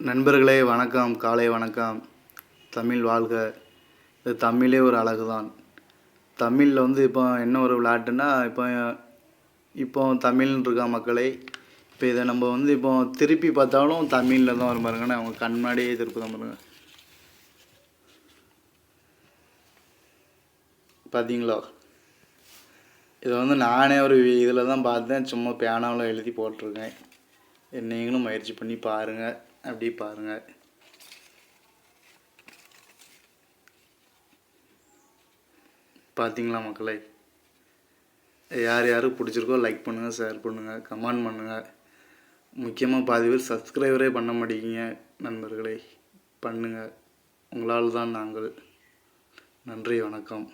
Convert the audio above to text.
நண்பர்களே வணக்கம், காலை வணக்கம். தமிழ் வாழ்க. இது தமிழே ஒரு அழகு தான். தமிழில் இப்போ என்ன ஒரு விளையாட்டுன்னா, இப்போ தமிழ்ன்னு இருக்கா மக்களே. இப்போ இதை நம்ம இப்போ திருப்பி பார்த்தாலும் தமிழில் தான் வரும் பாருங்கண்ணே. அவங்க கண் முன்னாடியே திருப்பி தான் பாருங்க. பார்த்தீங்களா? இதை நானே ஒரு இதில் தான் பார்த்தேன். சும்மா பேனாவில் எழுதி போட்டிருக்கேன். நீங்களும் முயற்சி பண்ணி பாருங்கள். அப்படி பாருங்கள். பார்த்தீங்களா மக்களே? யார் யாருக்கு பிடிச்சிருக்கோ லைக் பண்ணுங்கள், ஷேர் பண்ணுங்கள், கமெண்ட் பண்ணுங்கள். முக்கியமாக பாதி பேர் சப்ஸ்கிரைபரே பண்ண மாட்டேங்கிங்க நண்பர்களே. பண்ணுங்கள். உங்களால் தான் நாங்கள். நன்றி, வணக்கம்.